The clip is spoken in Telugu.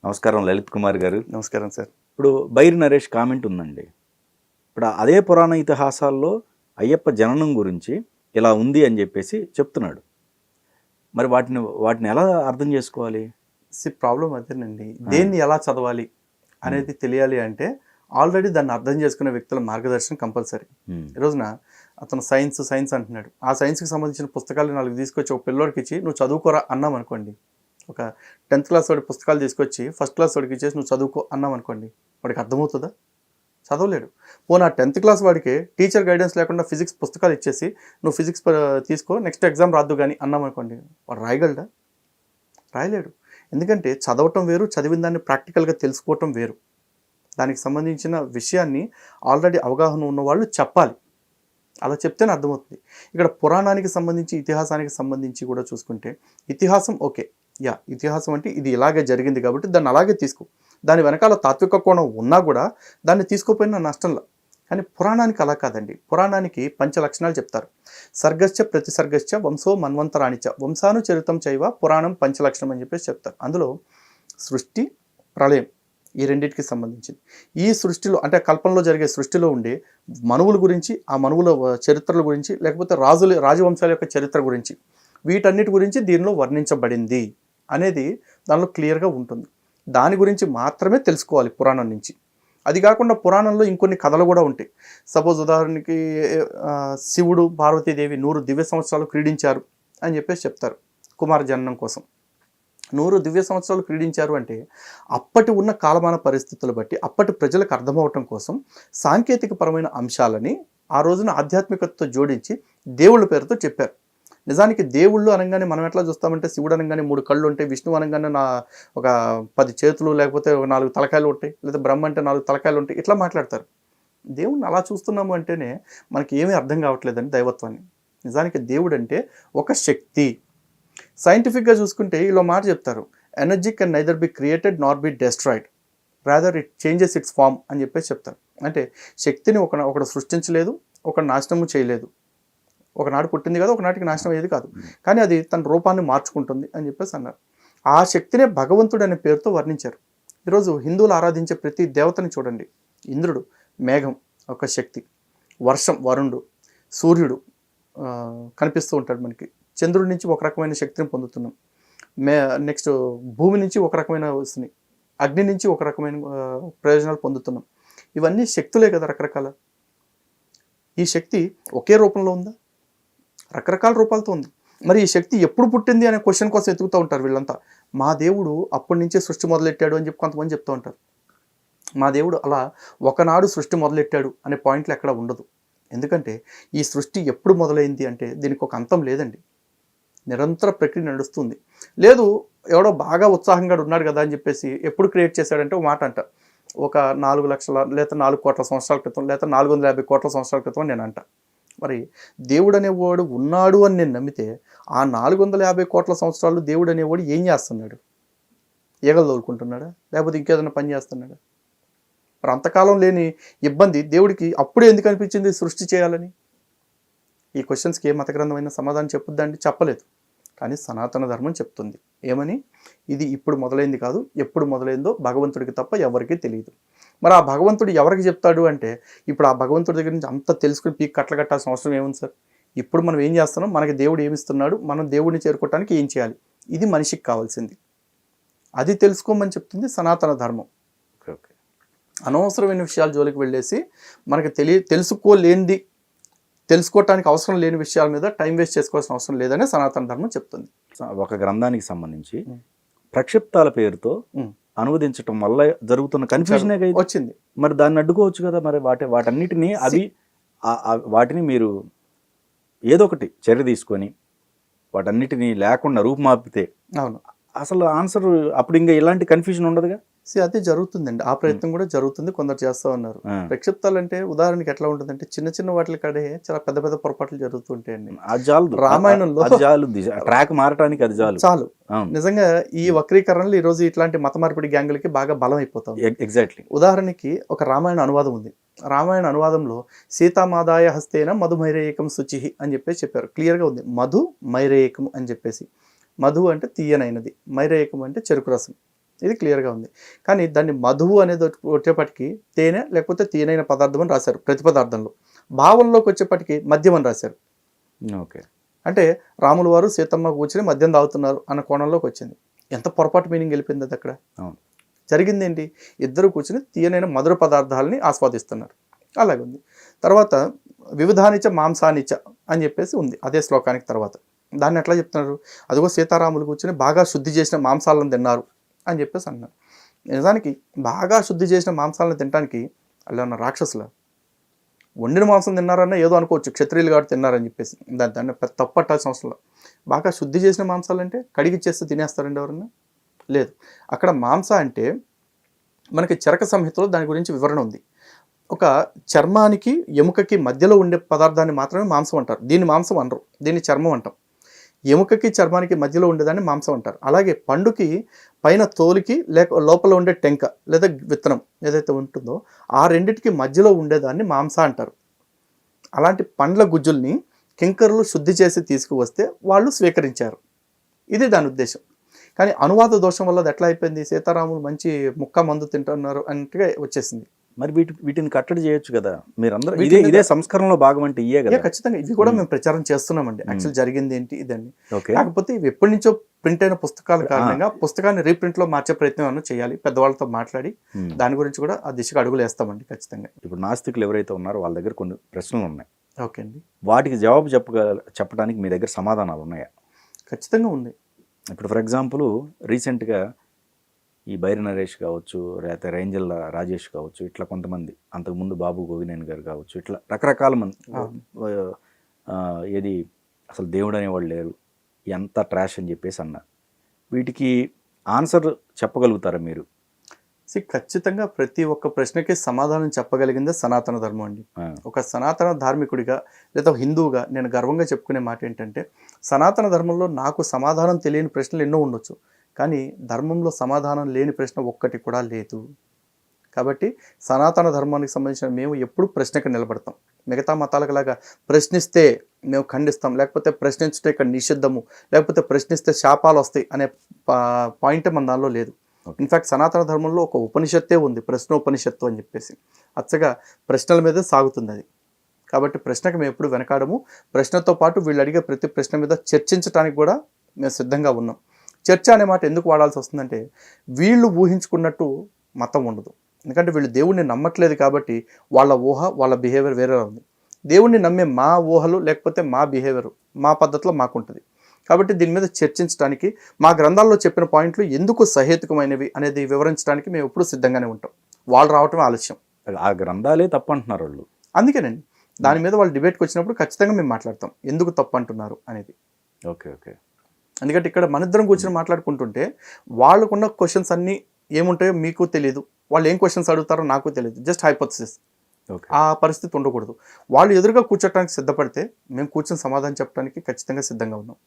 నమస్కారం లలిత్ కుమార్ గారు. నమస్కారం సార్. ఇప్పుడు బైరి నరేష్ కామెంట్ ఉందండి. ఇప్పుడు అదే పురాణ ఇతిహాసాల్లో అయ్యప్ప జననం గురించి ఇలా ఉంది అని చెప్పేసి చెప్తున్నాడు. మరి వాటిని ఎలా అర్థం చేసుకోవాలి? ప్రాబ్లం అదేనండి. దేన్ని ఎలా చదవాలి అనేది తెలియాలి అంటే ఆల్రెడీ దాన్ని అర్థం చేసుకునే వ్యక్తుల మార్గదర్శనం కంపల్సరీ. ఈ రోజున అతను సైన్స్ అంటున్నాడు. ఆ సైన్స్కి సంబంధించిన పుస్తకాలు 4 తీసుకొచ్చి ఒక పిల్లోడికి ఇచ్చి నువ్వు చదువుకోరా అన్నాం అనుకోండి. ఒక 10th క్లాస్ వాడి పుస్తకాలు తీసుకొచ్చి 1st క్లాస్ వాడికి ఇచ్చేసి నువ్వు చదువుకో అన్నాం అనుకోండి, వాడికి అర్థమవుతుందా? చదవలేడు. పోనీ ఆ 10th క్లాస్ వాడికి టీచర్ గైడెన్స్ లేకుండా ఫిజిక్స్ పుస్తకాలు ఇచ్చేసి నువ్వు ఫిజిక్స్ తీసుకో నెక్స్ట్ ఎగ్జామ్ రాద్దు కానీ అన్నాం అనుకోండి, వాడు రాయగలడా? రాయలేడు. ఎందుకంటే చదవటం వేరు, చదివిన దాన్ని ప్రాక్టికల్గా తెలుసుకోవటం వేరు. దానికి సంబంధించిన విషయాన్ని ఆల్రెడీ అవగాహన ఉన్నవాళ్ళు చెప్పాలి. అలా చెప్తేనే అర్థమవుతుంది. ఇక్కడ పురాణానికి సంబంధించి ఇతిహాసానికి సంబంధించి కూడా చూసుకుంటే ఇతిహాసం ఓకే, ఇతిహాసం అంటే ఇది ఇలాగే జరిగింది కాబట్టి దాన్ని అలాగే తీసుకో. దాని వెనకాల తాత్విక కోణం ఉన్నా కూడా దాన్ని తీసుకోపోయినా నష్టంలా. కానీ పురాణానికి అలా కాదండి. పురాణానికి 5 లక్షణాలు చెప్తారు. సర్గశ్చ ప్రతిసర్గశ్చ వంశో మన్వంతరాణిచ వంశానుచరితం చైవ పురాణం 5 లక్షణం అని చెప్పేసి చెప్తారు. అందులో సృష్టి, ప్రళయం ఈ రెండింటికి సంబంధించింది. ఈ సృష్టిలో అంటే కల్పనలో జరిగే సృష్టిలో ఉండే మనువుల గురించి, ఆ మనువుల చరిత్రల గురించి, లేకపోతే రాజవంశాల యొక్క చరిత్ర గురించి, వీటన్నిటి గురించి దీనిలో వర్ణించబడింది అనేది దానిలో క్లియర్గా ఉంటుంది. దాని గురించి మాత్రమే తెలుసుకోవాలి పురాణం నుంచి. అది కాకుండా పురాణంలో ఇంకొన్ని కథలు కూడా ఉంటాయి. సపోజ్ ఉదాహరణకి శివుడు పార్వతీదేవి 100 దివ్య సంవత్సరాలు క్రీడించారు అని చెప్పేసి చెప్తారు కుమార జననం కోసం. 100 దివ్య సంవత్సరాలు క్రీడించారు అంటే అప్పటి ఉన్న కాలమాన పరిస్థితులు బట్టి అప్పటి ప్రజలకు అర్థమవటం కోసం సాంకేతిక పరమైన అంశాలని ఆ రోజున ఆధ్యాత్మికతతో జోడించి దేవుళ్ళ పేరుతో చెప్పారు. నిజానికి దేవుళ్ళు అనగానే మనం ఎట్లా చూస్తామంటే శివుడు అనగానే 3 కళ్ళు ఉంటాయి, విష్ణువు అనగానే ఒక 10 చేతులు లేకపోతే 4 తలకాయలు ఉంటాయి, లేదా బ్రహ్మ అంటే 4 తలకాయలు ఉంటాయి, ఇట్లా మాట్లాడతారు. దేవుణ్ణి అలా చూస్తున్నాము అంటేనే మనకి ఏమీ అర్థం కావట్లేదండి దైవత్వాన్ని. నిజానికి దేవుడు అంటే ఒక శక్తి. సైంటిఫిక్గా చూసుకుంటే ఇలా మాట చెప్తారు, energy can neither be created not be destroyed rather it changes its form అని చెప్పేసి చెప్తారు. అంటే శక్తిని ఒకడు సృష్టించలేదు, ఒకడు నాశనము చేయలేదు. ఒకనాడు పుట్టింది కదా, ఒకనాటికి నాశనం అయ్యేది కాదు, కానీ అది తన రూపాన్ని మార్చుకుంటుంది అని చెప్పేసి అన్నారు. ఆ శక్తినే భగవంతుడు అనే పేరుతో వర్ణించారు. ఈరోజు హిందువులు ఆరాధించే ప్రతి దేవతని చూడండి. ఇంద్రుడు మేఘం ఒక శక్తి, వర్షం వరుణుడు, సూర్యుడు కనిపిస్తూ ఉంటాడు మనకి. చంద్రుడి నుంచి ఒక రకమైన శక్తిని పొందుతున్నాం. నెక్స్ట్ భూమి నుంచి ఒక రకమైన వస్తుంది, అగ్ని నుంచి ఒక రకమైన ప్రయోజనాలు పొందుతున్నాం. ఇవన్నీ శక్తులే కదా రకరకాల. ఈ శక్తి ఒకే రూపంలో ఉందా? రకరకాల రూపాలతో ఉంది. మరి ఈ శక్తి ఎప్పుడు పుట్టింది అనే క్వశ్చన్ కోసం ఎతుకుతూ ఉంటారు వీళ్ళంతా. మా దేవుడు అప్పటి నుంచే సృష్టి మొదలెట్టాడు అని చెప్పి కొంతమంది చెప్తూ ఉంటారు. మా దేవుడు అలా ఒకనాడు సృష్టి మొదలెట్టాడు అనే పాయింట్లు ఎక్కడ ఉండదు. ఎందుకంటే ఈ సృష్టి ఎప్పుడు మొదలైంది అంటే దీనికి ఒక అంతం లేదండి. నిరంతర ప్రక్రియ నడుస్తుంది. లేదు ఎవడో బాగా ఉత్సాహంగా ఉన్నాడు కదా అని చెప్పేసి ఎప్పుడు క్రియేట్ చేశాడంటే ఒక మాట అంట, ఒక 4 లక్షల లేదా 4 కోట్ల సంవత్సరాల క్రితం లేదా 450 కోట్ల సంవత్సరాల క్రితం నేను అంట. మరి దేవుడు అనేవాడు ఉన్నాడు అని నేను నమ్మితే ఆ 450 కోట్ల సంవత్సరాలు దేవుడు అనేవాడు ఏం చేస్తున్నాడు? ఈగలు తోలుకుంటున్నాడా, లేకపోతే ఇంకేదైనా పని చేస్తున్నాడా? మరి అంతకాలం లేని ఇబ్బంది దేవుడికి అప్పుడే ఎందుకు అనిపించింది సృష్టి చేయాలని? ఈ క్వశ్చన్స్కి ఏ మత గ్రంథమైన సమాధానం చెప్పుద్దండి? చెప్పలేదు. కానీ సనాతన ధర్మం చెప్తుంది ఏమని, ఇది ఇప్పుడు మొదలైంది కాదు, ఎప్పుడు మొదలైందో భగవంతుడికి తప్ప ఎవరికీ తెలియదు. మరి ఆ భగవంతుడు ఎవరికి చెప్తాడు అంటే, ఇప్పుడు ఆ భగవంతుడి దగ్గర నుంచి అంత తెలుసుకుని పీక్ కట్టలు కట్టాల్సిన అవసరం ఏముంది సార్? ఇప్పుడు మనం ఏం చేస్తున్నాం, మనకి దేవుడు ఏమిస్తున్నాడు, మనం దేవుడిని చేరుకోవటానికి ఏం చేయాలి, ఇది మనిషికి కావాల్సింది. అది తెలుసుకోమని చెప్తుంది సనాతన ధర్మం. ఓకే, అనవసరమైన విషయాల జోలికి వెళ్ళేసి మనకి తెలుసుకోలేనిది, తెలుసుకోవటానికి అవసరం లేని విషయాల మీద టైం వేస్ట్ చేసుకోవాల్సిన అవసరం లేదని సనాతన ధర్మం చెప్తుంది. ఒక గ్రంథానికి సంబంధించి ప్రక్షిప్తాల పేరుతో అనువదించడం వల్ల జరుగుతున్న కన్ఫ్యూజన్ వచ్చింది. మరి దాన్ని అడ్డుకోవచ్చు కదా. మరి వాటన్నిటినీ వాటిని మీరు ఏదో ఒకటి చర్య తీసుకొని వాటన్నిటినీ లేకుండా రూపుమాపితే అవును అసలు ఆన్సర్ అప్పుడు ఇంకా ఇలాంటి కన్ఫ్యూజన్ ఉండదుగా. అది జరుగుతుందండి, ఆ ప్రయత్నం కూడా జరుగుతుంది, కొందరు చేస్తూ ఉన్నారు. ప్రక్షిప్తాలు అంటే ఉదాహరణకి ఎట్లా ఉంటుందంటే చిన్న చిన్న వాటి కాడే చాలా పెద్ద పెద్ద పొరపాట్లు జరుగుతుంటాయండి. రామాయణంలో ట్రాక్ మారటానికి అది చాలు. నిజంగా ఈ వక్రీకరణలు ఈ రోజు ఇట్లాంటి మత మార్పిడి గ్యాంగులకి బాగా బలం అయిపోతాం. ఎగ్జాక్ట్లీ. ఉదాహరణకి ఒక రామాయణ అనువాదం ఉంది. రామాయణ అనువాదంలో సీతామాదాయ హస్తేన మధు మైరేయకం శుచి అని చెప్పేసి చెప్పారు. క్లియర్గా ఉంది, మధు మైరేయకం అని చెప్పేసి. మధు అంటే తీయనైనది, మైరేయకం అంటే చెరుకు రసం. ఇది క్లియర్గా ఉంది. కానీ దాన్ని మధువు అనేది వచ్చేపటికి తేనె లేకపోతే తీయనైన పదార్థం అని రాశారు ప్రతి పదార్థంలో. భావంలోకి వచ్చేపటికి మద్యం అని రాశారు. ఓకే. అంటే రాముల వారు సీతమ్మ కూర్చుని మద్యం తాగుతున్నారు అన్న కోణంలోకి వచ్చింది. ఎంత పొరపాటు మీనింగ్ వెళ్ళిపోయింది అది అక్కడ. అవును. జరిగింది ఏంటి, ఇద్దరు కూర్చుని తీయనైన మధుర పదార్థాలని ఆస్వాదిస్తున్నారు. అలాగే ఉంది. తర్వాత వివిధానిచ మాంసానిచ అని చెప్పేసి ఉంది అదే శ్లోకానికి తర్వాత. దాన్ని ఎట్లా చెప్తున్నారు, అదిగో సీతారాములు కూర్చుని బాగా శుద్ధి చేసిన మాంసాలను తిన్నారు అని చెప్పేసి అన్నారు. నిజానికి బాగా శుద్ధి చేసిన మాంసాలను తినడానికి అలా ఉన్న రాక్షసులు వండిన మాంసం తిన్నారన్నా ఏదో అనుకోవచ్చు, క్షత్రియులు కాబట్టి తిన్నారని చెప్పేసి. దాన్ని తప్పు పట్టాల్సిన అవసరం లేదు. బాగా శుద్ధి చేసిన మాంసాలు అంటే కడిగిచ్చేస్తే తినేస్తారండి ఎవరన్నా? లేదు. అక్కడ మాంస అంటే మనకి చరక సంహితలో దాని గురించి వివరణ ఉంది. ఒక చర్మానికి ఎముకకి మధ్యలో ఉండే పదార్థాన్ని మాత్రమే మాంసం అంటారు. దీన్ని మాంసం అనరు, దీన్ని చర్మం అంటాం. ఎముకకి చర్మానికి మధ్యలో ఉండేదాన్ని మాంసం అంటారు. అలాగే పండుకి పైన తోలికి లేక లోపల ఉండే టెంక లేదా విత్తనం ఏదైతే ఉంటుందో ఆ రెండిటికి మధ్యలో ఉండేదాన్ని మాంస అంటారు. అలాంటి పండ్ల గుజ్జుల్ని కింకరులు శుద్ధి చేసి తీసుకువస్తే వాళ్ళు స్వీకరించారు. ఇది దాని ఉద్దేశం. కానీ అనువాద దోషం వల్ల అది ఎట్లా అయిపోయింది, సీతారాములు మంచి ముక్క మందు తింటున్నారు అన్నట్టుగా వచ్చేసింది. మరి వీటిని కట్టడి చేయొచ్చు కదా మీరందరూ. ఇదే సంస్కరణలో భాగం అంటే ఇయే కదా. ఖచ్చితంగా ఇవి కూడా మేము ప్రచారం చేస్తున్నామండి. యాక్చువల్ జరిగింది ఏంటి ఇదండి. ఓకే. కాకపోతే ఇవి ఎప్పటి నుంచో ప్రింట్ అయిన పుస్తకాల కారణంగా పుస్తకాన్ని రీప్రింట్ లో మార్చే ప్రయత్నం ఏమన్నా చేయాలి. పెద్దవాళ్ళతో మాట్లాడి దాని గురించి కూడా ఆ దిశగా అడుగులు వేస్తామండి ఖచ్చితంగా. ఇప్పుడు నాస్తికులు ఎవరైతే ఉన్నారో వాళ్ళ దగ్గర కొన్ని ప్రశ్నలు ఉన్నాయి. ఓకే అండి. వాటికి జవాబు చెప్పడానికి మీ దగ్గర సమాధానాలు ఉన్నాయా? ఖచ్చితంగా ఉంది. ఇప్పుడు ఫర్ ఎగ్జాంపుల్ రీసెంట్గా ఈ బైరి నరేష్ కావచ్చు, లేకపోతే రేంజల్ రాజేష్ కావచ్చు, ఇట్లా కొంతమంది, అంతకుముందు బాబు గోవినేని గారు కావచ్చు, ఇట్లా రకరకాల మంది ఏది అసలు దేవుడు అనేవాళ్ళు లేరు, ఎంత ట్రాష్ అని చెప్పేసి అన్నారు. వీటికి ఆన్సర్ చెప్పగలుగుతారా మీరు? ఖచ్చితంగా ప్రతి ఒక్క ప్రశ్నకి సమాధానం చెప్పగలిగిందే సనాతన ధర్మం అండి. ఒక సనాతన ధార్మికుడిగా లేదా హిందువుగా నేను గర్వంగా చెప్పుకునే మాట ఏంటంటే, సనాతన ధర్మంలో నాకు సమాధానం తెలియని ప్రశ్నలు ఎన్నో ఉండొచ్చు, కానీ ధర్మంలో సమాధానం లేని ప్రశ్న ఒక్కటి కూడా లేదు. కాబట్టి సనాతన ధర్మానికి సంబంధించిన మేము ఎప్పుడు ప్రశ్నకు నిలబడతాం. మిగతా మతాలకు లాగా ప్రశ్నిస్తే మేము ఖండిస్తాం, లేకపోతే ప్రశ్నించుటే ఇక్కడ నిషిద్ధము, లేకపోతే ప్రశ్నిస్తే శాపాలు వస్తాయి అనే పాయింట్ మన దానిలో లేదు. ఇన్ఫ్యాక్ట్ సనాతన ధర్మంలో ఒక ఉపనిషత్తే ఉంది, ప్రశ్నోపనిషత్తు అని చెప్పేసి. అచ్చగా ప్రశ్నల మీదే సాగుతుంది అది. కాబట్టి ప్రశ్నకు మేము ఎప్పుడు వెనకాడము. ప్రశ్నతో పాటు వీళ్ళు అడిగే ప్రతి ప్రశ్న మీద చర్చించడానికి కూడా మేము సిద్ధంగా ఉన్నాం. చర్చ అనే మాట ఎందుకు వాడాల్సి వస్తుందంటే, వీళ్ళు ఊహించుకున్నట్టు మతం ఉండదు. ఎందుకంటే వీళ్ళు దేవుణ్ణి నమ్మట్లేదు కాబట్టి వాళ్ళ ఊహ వాళ్ళ బిహేవియర్ వేరే ఉంది. దేవుణ్ణి నమ్మే మా ఊహలు లేకపోతే మా బిహేవియర్ మా పద్ధతిలో మాకుంటుంది. కాబట్టి దీని మీద చర్చించడానికి, మా గ్రంథాల్లో చెప్పిన పాయింట్లు ఎందుకు సహేతుకమైనవి అనేది వివరించడానికి మేము ఎప్పుడు సిద్ధంగానే ఉంటాం. వాళ్ళు రావటమే ఆలస్యం. ఆ గ్రంథాలే తప్పు అంటున్నారు వాళ్ళు. అందుకేనండి దాని మీద వాళ్ళు డిబేట్కి వచ్చినప్పుడు ఖచ్చితంగా మేము మాట్లాడతాం ఎందుకు తప్పు అంటున్నారు అనేది. Okay okay. ఎందుకంటే ఇక్కడ మన ఇద్దరం కూర్చొని మాట్లాడుకుంటుంటే వాళ్ళకున్న క్వశ్చన్స్ అన్నీ ఏముంటాయో మీకు తెలియదు, వాళ్ళు ఏం క్వశ్చన్స్ అడుగుతారో నాకు తెలియదు. Just hypothesis. ఆ పరిస్థితి ఉండకూడదు. వాళ్ళు ఎదురుగా కూర్చోటానికి సిద్ధపడితే మేము కూర్చొని సమాధానం చెప్పడానికి ఖచ్చితంగా సిద్ధంగా ఉన్నాం.